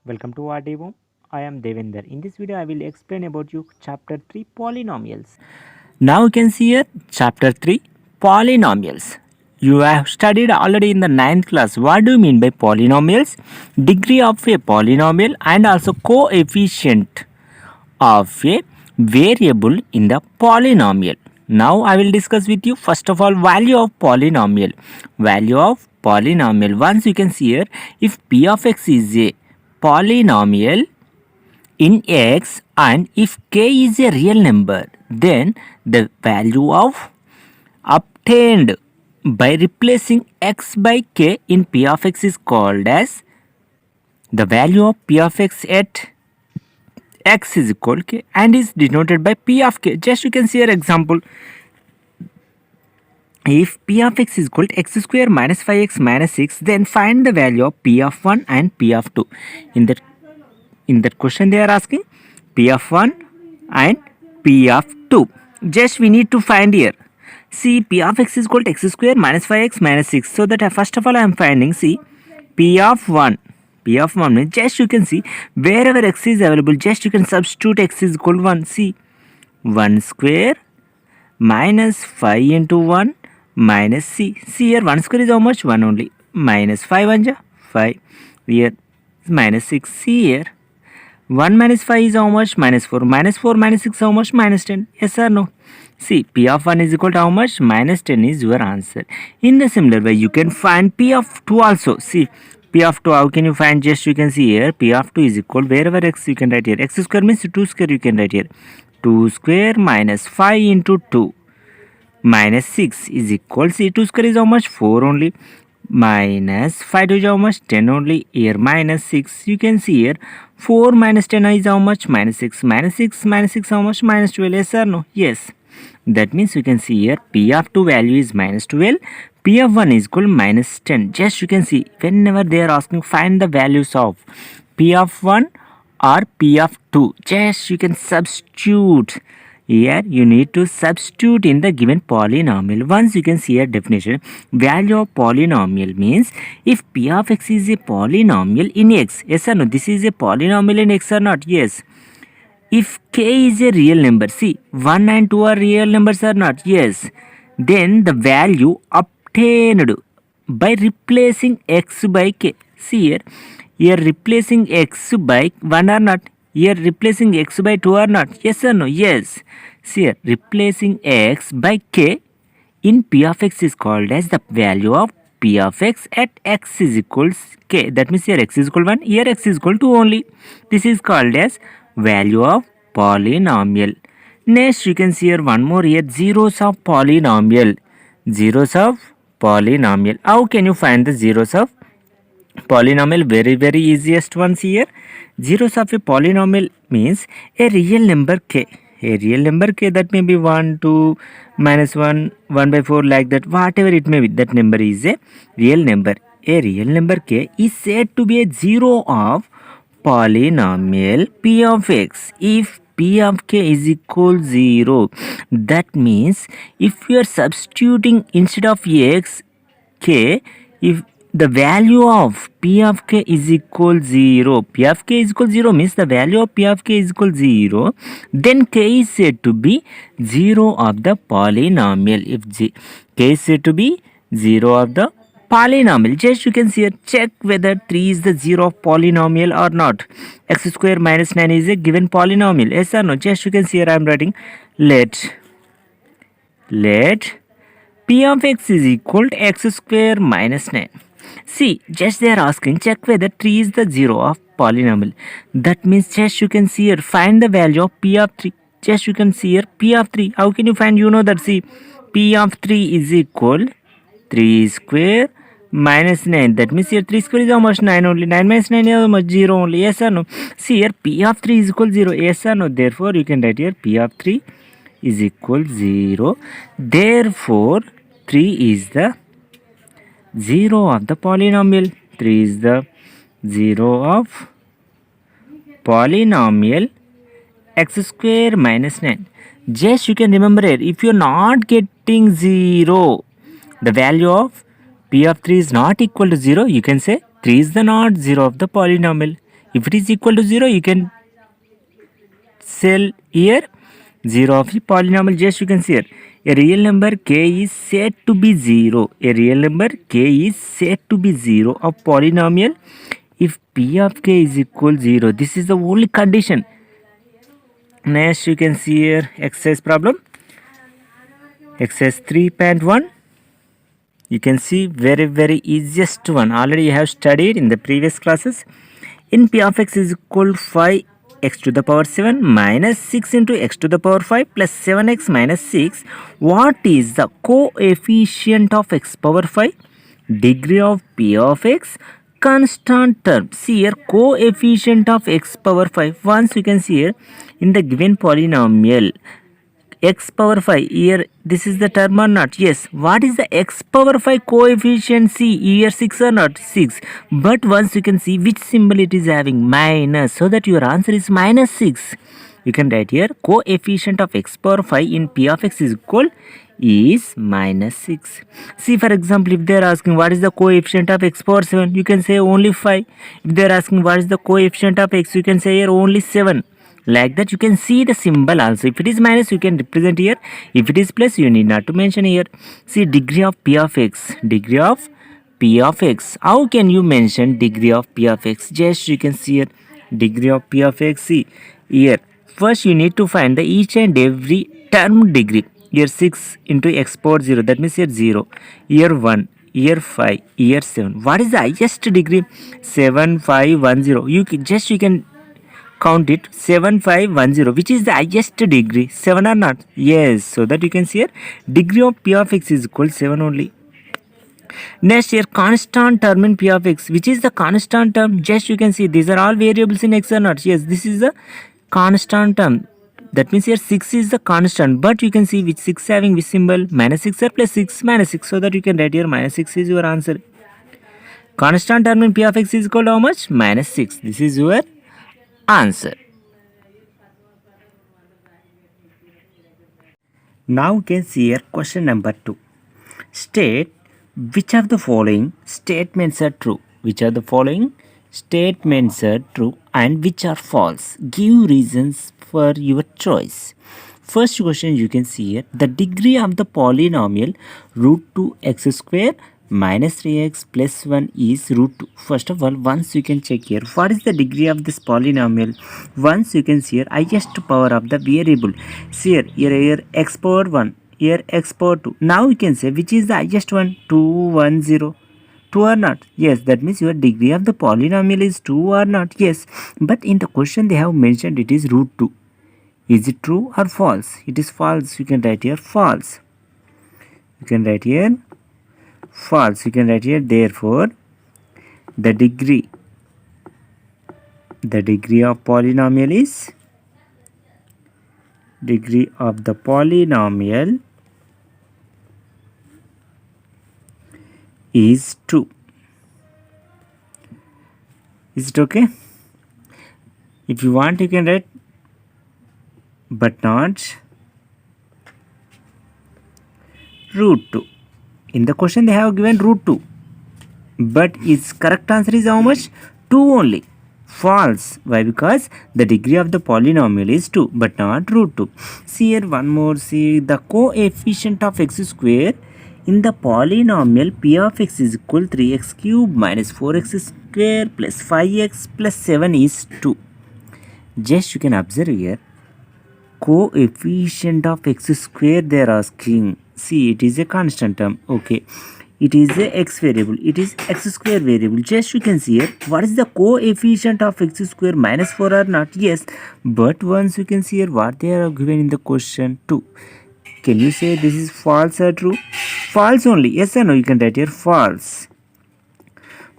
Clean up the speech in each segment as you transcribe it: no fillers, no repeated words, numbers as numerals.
Welcome to our demo. I am Devender. In this video, I will explain about you chapter 3 polynomials. Now you can see here chapter 3 polynomials. You have studied already in the ninth class. What do you mean by polynomials? Degree of a polynomial and also coefficient of a variable in the polynomial. Now I will discuss with you first of all value of polynomial. Value of polynomial. Once you can see here, if p of x is a polynomial in x and if k is a real number, then the value of obtained by replacing x by k in p of x is called as the value of p of x at x is equal to k and is denoted by p of k. Just you can see your example. If p of x is equal to x square minus 5x minus 6, then find the value of p of 1 and p of 2. In that question they are asking p of 1 and p of 2. Just we need to find here. See, p of x is equal to x square minus 5x minus 6. So that first of all I am finding, see, p of 1. P of 1 means just you can see wherever x is available, just you can substitute x is equal to 1. See, 1 square minus 5 into 1 minus c. See here 1 square is how much? 1 only. Minus 5 anja 5. Here minus 6. See here 1 minus 5 is how much? Minus 4. Minus 4 minus 6 how much? Minus 10. Yes or no? See, p of 1 is equal to how much? Minus 10 is your answer. In the similar way, you can find p of 2 also. See, p of 2, how can you find? Just you can see here, p of 2 is equal, wherever x you can write here. X square means 2 square you can write here. 2 square minus 5 into 2 minus 6 is equal, see, 2 square is how much? 4 only. Minus 5 is how much? 10 only. Here minus 6, you can see here 4 minus 10 is how much? Minus 6. Minus 6 minus 6 how much? Minus 12. Yes or no? Yes. That means you can see here p of 2 value is minus 12. P of 1 is equal minus 10. Just you can see whenever they are asking find the values of p of 1 or p of 2, just you can substitute. Here you need to substitute in the given polynomial. Once you can see a definition, value of polynomial means if p of x is a polynomial in x. Yes or no? This is a polynomial in x or not? Yes. If k is a real number, see, 1 and 2 are real numbers or not? Yes. Then the value obtained by replacing x by k. See here replacing x by 1 or not? Here replacing x by 2 or not? Yes or no? Yes. See here replacing x by k in p of x is called as the value of p of x at x is equals k. That means here x is equal 1, here x is equal 2 only. This is called as value of polynomial. Next you can see here one more here, zeros of polynomial. Zeros of polynomial. How can you find the zeros of polynomial? Very easiest ones here. Zeros of a polynomial means a real number k. A real number k, that may be 1, 2, minus 1, 1 by 4, like that, whatever it may be, that number is a real number. A real number k is said to be a zero of polynomial p of x if p of k is equal 0. That means if you are substituting instead of x k, if the value of p of k is equal 0, p of k is equal 0 means the value of p of k is equal 0, then k is said to be 0 of the polynomial. If k is said to be 0 of the polynomial, just you can see here, check whether 3 is the 0 of polynomial or not. X square minus 9 is a given polynomial. Yes or no? Just you can see here I am writing let p of x is equal to x square minus 9. See, just they are asking check whether 3 is the 0 of polynomial. That means just you can see here find the value of p of 3. Just you can see here p of 3. How can you find? You know that, see, p of 3 is equal 3 square minus 9. That means here 3 square is how much? 9 only. 9 minus 9 is how much? 0 only. Yes or no? See here p of 3 is equal 0. Yes or no? Therefore you can write here p of 3 is equal 0. Therefore 3 is the 0 of the polynomial. 3 is the 0 of polynomial x square minus 9. Just you can remember here, if you are not getting 0, the value of p of 3 is not equal to 0, you can say 3 is the not 0 of the polynomial. If it is equal to 0, you can cell here 0 of the polynomial. Just you can see here a real number k is said to be 0. A real number k is said to be 0 of polynomial if p of k is equal 0. This is the only condition. Next you can see here exercise problem, exercise 3.1. You can see very easiest one, already you have studied in the previous classes. In p of x is equal 5 x to the power 7 minus 6 into x to the power 5 plus 7x minus 6, what is the coefficient of x power 5? Degree of p of x, constant term. See here coefficient of x power 5. Once you can see here in the given polynomial x power 5, here this is the term or not? Yes. What is the x power 5 coefficient? See here 6 or not? 6. But once you can see which symbol it is having, minus, so that your answer is minus 6. You can write here coefficient of x power 5 in p of x is equal is minus 6. See, for example, if they are asking what is the coefficient of x power 7, you can say only 5. If they are asking what is the coefficient of x, you can say here only 7. Like that you can see the symbol also. If it is minus, you can represent here. If it is plus, you need not to mention here. See, degree of p of x, degree of p of x. How can you mention degree of p of x? Just you can see here degree of p of x. See here, first you need to find the each and every term degree. Here 6 into x power 0, that means here 0, here 1, here 5, here 7. What is the highest degree? 7 5 1 0. You can count it, 7510, which is the highest degree, 7 or not? Yes. So that you can see here degree of p of x is equal 7 only. Next here constant term in p of x. Which is the constant term? Just you can see these are all variables in x or not? Yes, this is the constant term. That means here 6 is the constant, but you can see which 6 having which symbol, minus 6 or plus 6, minus 6. So that you can write here minus 6 is your answer. Constant term in p of x is equal to how much? Minus 6. This is your answer. Now you can see here question number 2. State which of the following statements are true. Which of the following statements are true and which are false. Give reasons for your choice. First question you can see here, the degree of the polynomial root 2x square minus 3x plus 1 is root 2. First of all, once you can check here what is the degree of this polynomial. Once you can see here highest power of the variable. See here x power 1, here x power 2. Now you can say which is the highest one? 2 1 0. 2 or not? Yes, that means your degree of the polynomial is 2 or not? Yes, but in the question they have mentioned it is root 2. Is it true or false? It is false. You can write here false. You can write here false. You can write here therefore the degree of polynomial is is 2. Is it okay? If you want you can write but not root 2. In the question they have given root 2, but its correct answer is how much? 2 only. False. Why? Because the degree of the polynomial is 2 but not root 2. See here one more. See the coefficient of x square in the polynomial p of x is equal 3x cube minus 4x square plus 5x plus 7 is 2. Just you can observe here coefficient of x square they are asking. See, it is a constant term. Okay, it is a x variable, it is x square variable. Just you can see here what is the coefficient of x square, minus 4 or not? Yes, but once you can see here what they are given in the question 2. Can you say this is false or true? False only. Yes or no? You can write here false.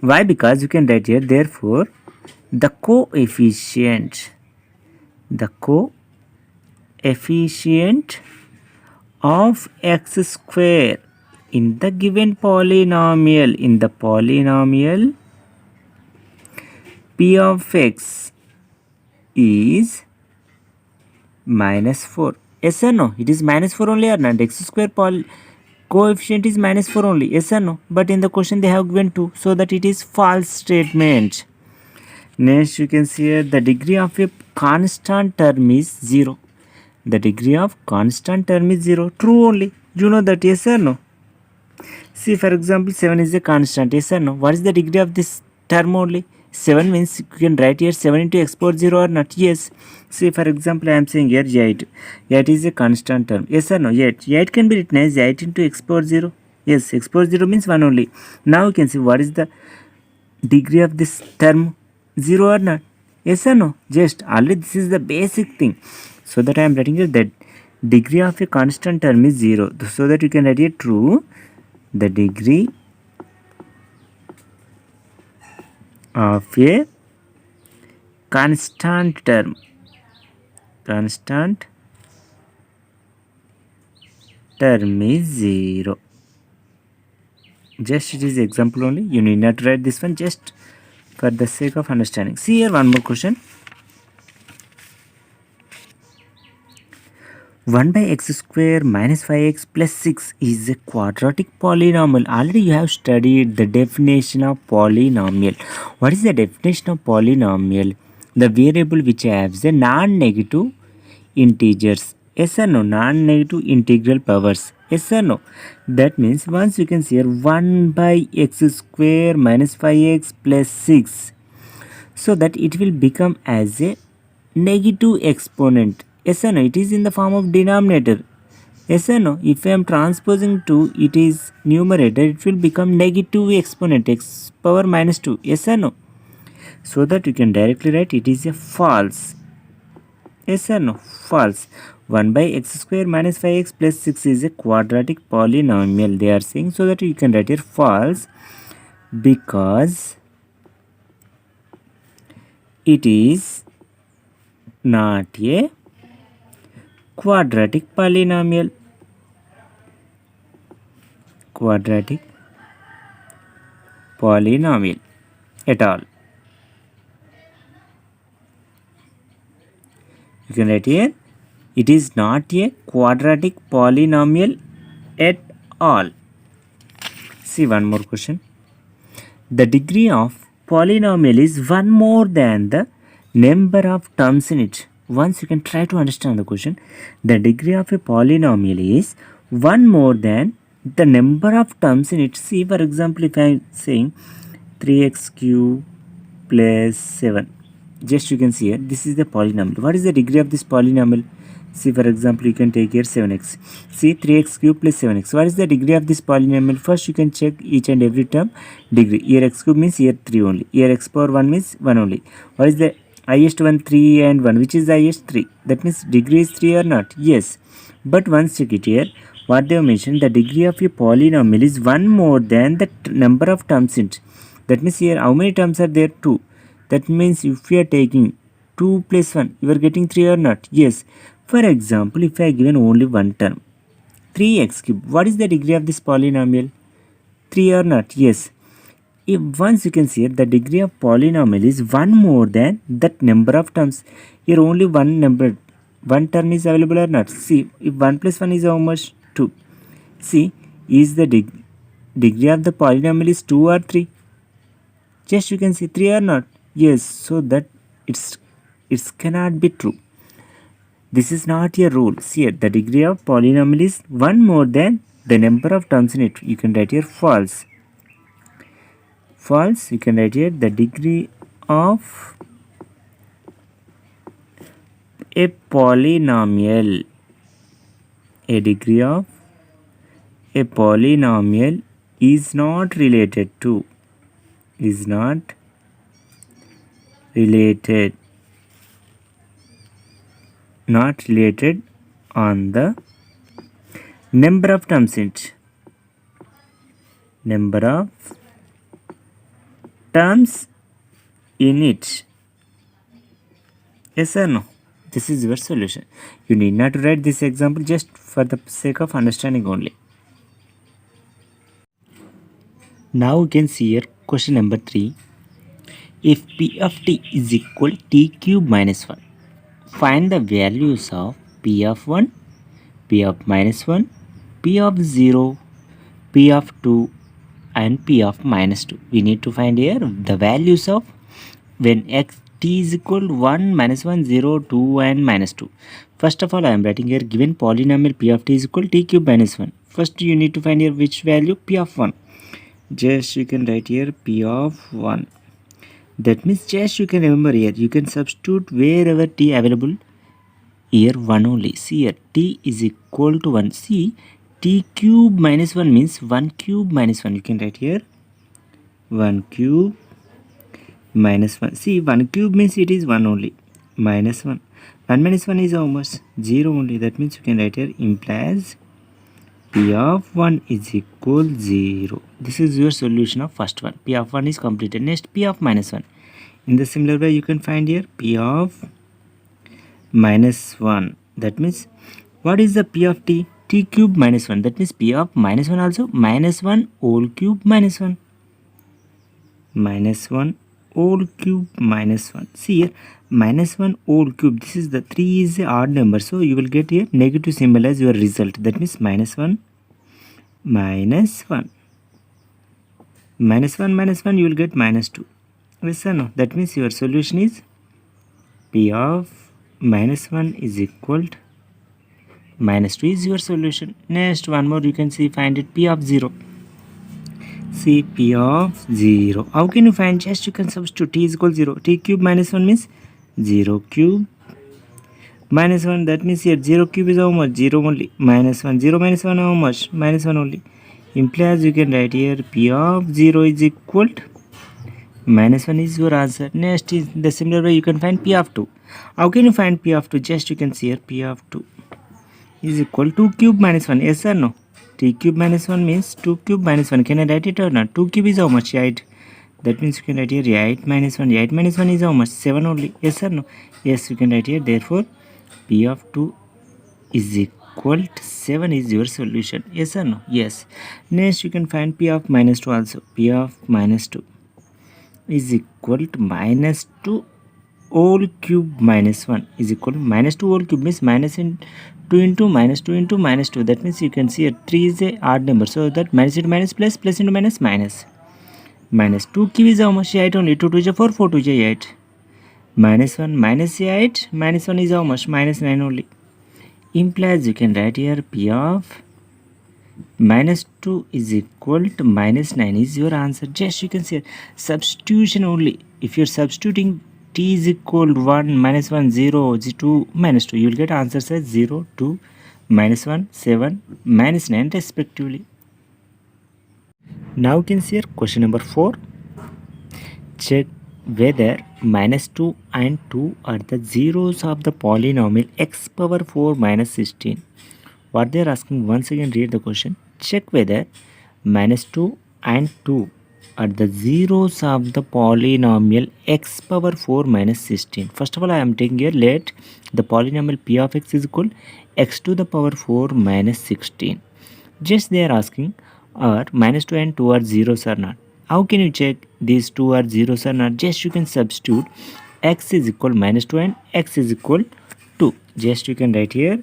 Why? Because you can write here therefore the coefficient of x square in the given polynomial, p of x is minus 4. Yes or no? It is minus 4 only or not? X square coefficient is minus 4 only. Yes or no? But in the question they have given 2, so that it is false statement. Next you can see here the degree of a constant term is 0. The degree of constant term is 0. True only. You know that, yes or no? See, for example, 7 is a constant, yes or no? What is the degree of this term only? 7 means you can write here 7 into x power 0 or not? Yes. See, for example, I am saying here 8. 8 is a constant term. Yes or no? 8. 8 can be written as 8 into x power 0. Yes, x power 0 means 1 only. Now you can see what is the degree of this term, 0 or not? Yes or no? Just only this is the basic thing. So that I am writing here that degree of a constant term is 0. So that you can write it true. The degree of a constant term is 0. Just it is example only. You need not write this one, just for the sake of understanding. See here one more question. 1 by x square minus 5x plus 6 is a quadratic polynomial. Already you have studied the definition of polynomial. What is the definition of polynomial? The variable which has a non-negative integers. Yes or no? Non-negative integral powers. Yes or no? That means once you can see here 1 by x square minus 5x plus 6. So that it will become as a negative exponent. Yes or no? It is in the form of denominator. Yes or no? If I am transposing 2, it is numerator, it will become negative exponent x power minus 2. Yes or no? So that you can directly write it is a false. Yes or no? False. 1 by x square minus 5x plus 6 is a quadratic polynomial. They are saying, so that you can write here false because it is not a quadratic polynomial. Quadratic polynomial at all. You can write here, it is not a quadratic polynomial at all. See one more question. The degree of polynomial is 1 more than the number of terms in it. Once you can try to understand the question. The degree of a polynomial is 1 more than the number of terms in it. See, for example, if I am saying 3x cube plus 7. Just you can see here, this is the polynomial. What is the degree of this polynomial? See, for example, you can take here 7x. See, 3x cube plus 7x. What is the degree of this polynomial? First, you can check each and every term degree. Here x cube means here 3 only. Here x power 1 means 1 only. What is the highest one? 3 and 1. Which is the highest? 3. That means degree is 3 or not? Yes. But once check it here, what they have mentioned, the degree of a polynomial is 1 more than the number of terms in it. That means here, how many terms are there? 2. That means if we are taking 2 plus 1, you are getting 3 or not? Yes. For example, if I given only one term, 3x cube, what is the degree of this polynomial? 3 or not? Yes. If once you can see here, the degree of polynomial is 1 more than that number of terms. Here only one number, one term is available or not? See, if 1 plus 1 is how much? 2. See, is the degree of the polynomial is 2 or 3? Just you can see 3 or not? Yes. So that it cannot be true. This is not a rule. See here, the degree of polynomial is 1 more than the number of terms in it. You can write here false. False, you can write here the degree of a polynomial. A degree of a polynomial is not related to, is not related, not related on the number of terms in it. Number of terms in it. Yes or no? This is your solution. You need not write this example, just for the sake of understanding only. Now you can see here question number 3. If p of t is equal t cube minus 1, find the values of p of 1, p of minus 1, p of 0, p of 2 and p of minus 2. We need to find here the values of when x t is equal 1, minus 1, 0, 2 and minus 2. First of all, I am writing here given polynomial p of t is equal t cube minus 1. First you need to find here which value p of 1. Just you can write here p of 1. That means just you can remember here you can substitute wherever t available here 1 only. See here t is equal to 1. See t cube minus 1 means 1 cube minus 1. You can write here 1 cube minus 1. See 1 cube means it is 1 only. Minus 1. 1 minus 1 is how much? 0 only. That means you can write here implies p of 1 is equal 0. This is your solution of first one. P of 1 is completed. Next p of minus 1. In the similar way you can find here p of minus 1. That means what is the p of t? T cube minus 1. That means p of minus 1 also minus 1 whole cube minus 1. Minus 1 whole cube minus 1. See here minus 1 whole cube. This is the 3 is the odd number. So you will get here negative symbol as your result. That means minus 1 minus 1. Minus 1 minus 1 you will get minus 2. Yes or no? That means your solution is p of minus 1 is equal to minus 2 is your solution. Next one more you can see find it p of 0. See p of 0. How can you find? Just you can substitute t is equal to 0. T cube minus 1 means 0 cube minus 1. That means here 0 cube is how much? 0 only. Minus 1. 0 minus 1 how much? Minus 1 only. Implies you can write here p of 0 is equal to minus 1 is your answer. Next is the similar way you can find p of 2. How can you find p of 2? Just you can see here p of 2 is equal to 2 cube minus 1. Yes or no? T cube minus 1 means 2 cube minus 1. Can I write it or not? 2 cube is how much? 8. That means you can write here 8 minus 1. 8 minus 1 is how much? 7 only. Yes or no? Yes, you can write here. Therefore, p of 2 is equal to 7 is your solution. Yes or no? Yes. Next, you can find p of minus 2 also. P of minus 2 is equal to minus 2 whole cube minus 1 is equal to minus 2 whole cube means minus in 2 into minus 2 into minus 2. That means you can see a 3 is a odd number. So that minus into minus plus plus into minus minus. Minus 2 cube is how much? 8 only. 2 2 is 4, 4 2 is 8. Minus 1 minus 8. Minus 1 is how much? Minus 9 only. Implies you can write here p of minus 2 is equal to minus 9 is your answer. Just you can see substitution only. If you're substituting t is equal to 1 minus 1 0 2 minus 2 you will get answers as 0 2 minus 1 7 minus 9 respectively. Now you can see here question number 4. Check whether minus 2 and 2 are the zeros of the polynomial x power 4 minus 16. What they are asking, once again read the question. Check whether minus 2 and 2 are the zeros of the polynomial x power 4 minus 16. First of all, I am taking here let the polynomial p of x is equal x to the power 4 minus 16. Just they are asking are minus 2 and 2 are zeros or not. How can you check these two are zeros or not? Just you can substitute x is equal minus 2 and x is equal 2. Just you can write here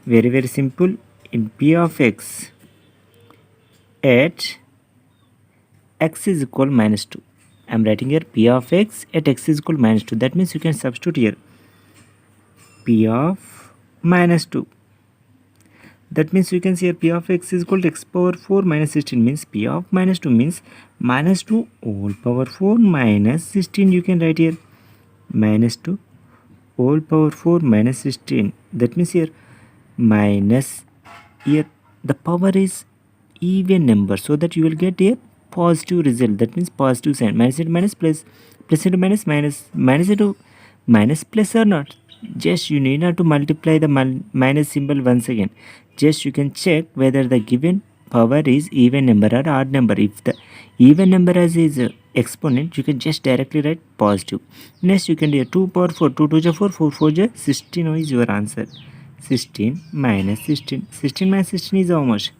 very simple. In p of x at x is equal minus 2. I am writing here p of x at x is equal minus 2. That means you can substitute here p of minus 2. That means you can see here p of x is equal to x power 4 minus 16 means p of minus 2 means minus 2 whole power 4 minus 16. You can write here minus 2 whole power 4 minus 16. That means here minus here the power is even number so that you will get a positive result. That means positive sign. Minus into minus plus plus into minus minus minus into minus plus or not. Just you need not to multiply the minus symbol once again. Just you can check whether the given power is even number or odd number. If the even number as is exponent, you can just directly write positive. Next you can do 2 power 4. 2 2 is 4, 4 4 is 16 is your answer. 16 minus 16. 16 minus 16 is how much?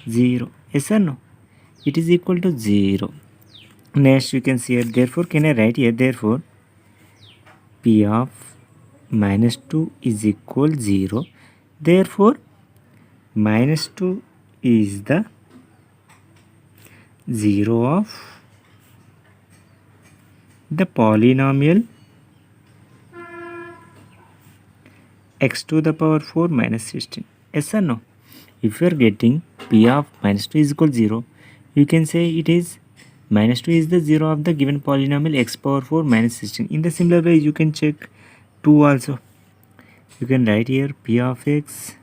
0. Yes or no? It is equal to 0. Next you can see here, therefore can I write here, therefore p of minus 2 is equal 0. Therefore minus 2 is the 0 of the polynomial x to the power 4 minus 16. Yes or no? If you are getting p of minus 2 is equal to 0, you can say it is minus 2 is the 0 of the given polynomial x power 4 minus 16. In the similar way, you can check 2 also. You can write here p of x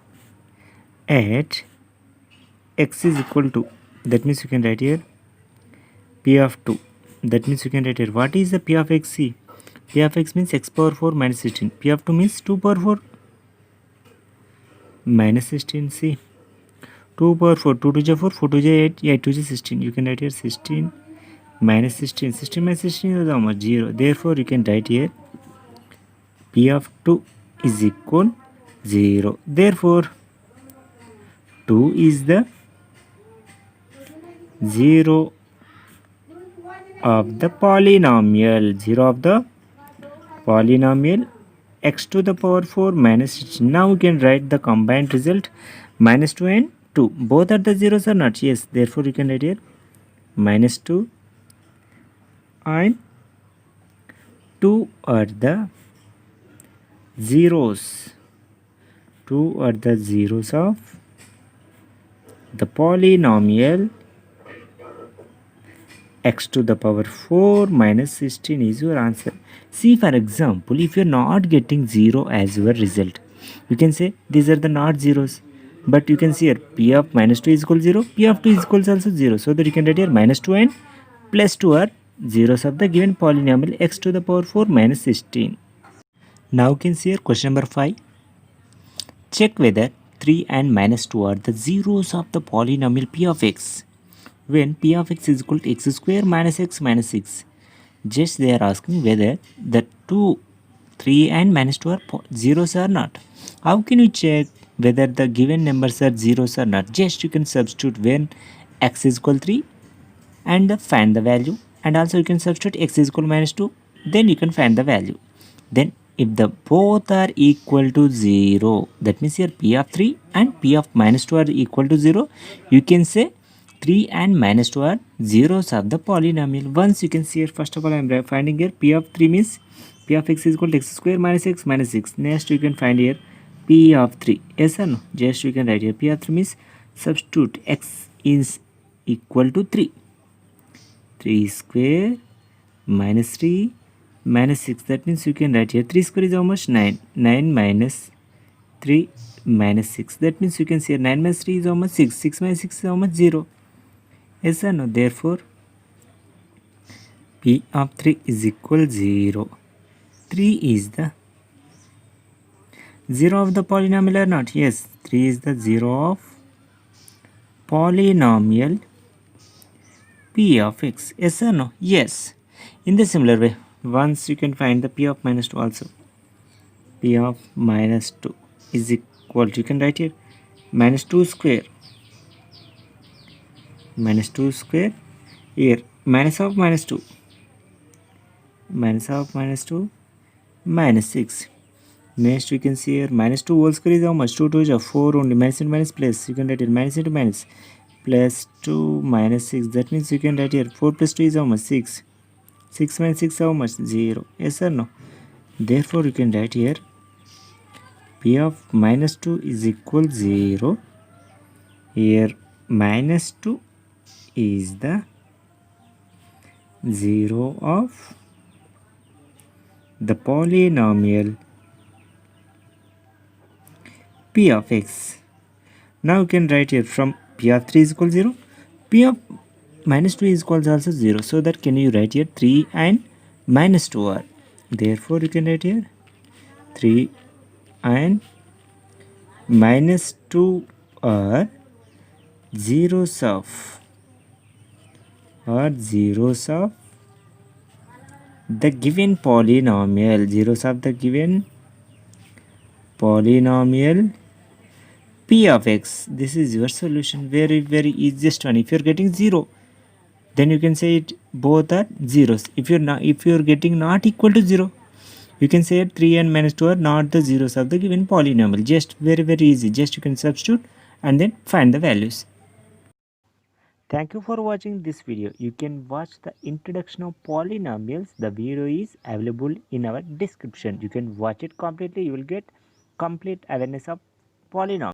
at x is equal to, that means you can write here p of 2. That means you can write here what is the p of x. See, p of x means x power 4 minus 16. P of 2 means 2 power 4 minus 16. See, 2 power 4, 2 to the 4, 4 to the 8, 8 to the 16. You can write here 16 minus 16. 16 minus 16 is how much? 0. Therefore, you can write here p of 2 is equal 0. Therefore, 2 is the 0 of the polynomial. 0 of the polynomial x to the power 4 minus 16. Now we can write the combined result minus 2 and 2. Both are the zeros or not? Yes. Therefore, you can write here minus 2 and 2 are the zeros. 2 are the zeros of the polynomial x to the power 4 minus 16 is your answer. See, for example, if you are not getting 0 as your result, you can say these are the not zeros. But you can see here p of minus 2 is equal to 0, p of 2 is equal to also 0. So that you can write here minus 2 and plus 2 are zeros of the given polynomial x to the power 4 minus 16. Now you can see here question number 5. Check whether 3 and minus 2 are the zeros of the polynomial p of x when p of x is equal to x square minus x minus 6. Just they are asking whether the 3 and minus 2 are zeros or not. How can you check whether the given numbers are zeros or not? Just you can substitute when x is equal to 3 and find the value, and also you can substitute x is equal to minus 2, then you can find the value. Then if the both are equal to 0, that means here p of 3 and p of minus 2 are equal to 0, you can say 3 and minus 2 are zeros of the polynomial. Once you can see here, first of all I am finding here p of 3 means p of x is equal to x square minus x minus 6. Next you can find here p of 3. Yes or no? Just you can write here p of 3 means substitute x is equal to 3. 3 square minus 3 minus 6. That means you can write here 3 square is how much? 9. 9 minus 3 minus 6. That means you can see here 9 minus 3 is how much? 6. 6 minus 6 is how much? 0. Yes or no? Therefore, p of 3 is equal 0. 3 is the 0 of the polynomial or not? Yes, 3 is the 0 of polynomial p of x. Yes or no? Yes. In the similar way, once you can find the p of minus 2 also. P of minus 2 is equal to, you can write here minus 2 square. Minus 2 square here minus of minus 2. Minus of minus 2 minus 6. Next we can see here minus 2 whole square is how much? 2 is 4 only. Minus into minus plus. You can write it minus into minus. Plus 2 minus 6. That means you can write here 4 plus 2 is how much? 6. 6 minus 6 how much? 0. Yes or no? Therefore you can write here p of minus 2 is equal 0. Here minus 2 is the 0 of the polynomial p of x. Now you can write here from p of 3 is equal to 0, p of minus 2 is equal to also 0. So that can you write here 3 and minus 2 are. Therefore you can write here 3 and minus 2 are zeros of the given polynomial. Zeros of the given polynomial p of x. This is your solution. Very easiest one. If you're getting 0, then you can say it both are zeros. If you're getting not equal to 0, you can say 3 and minus 2 are not the zeros of the given polynomial. Just very easy. Just you can substitute and then find the values. Thank you for watching this video. You can watch the introduction of polynomials. The video is available in our description. You can watch it completely. You will get complete awareness of polynomials.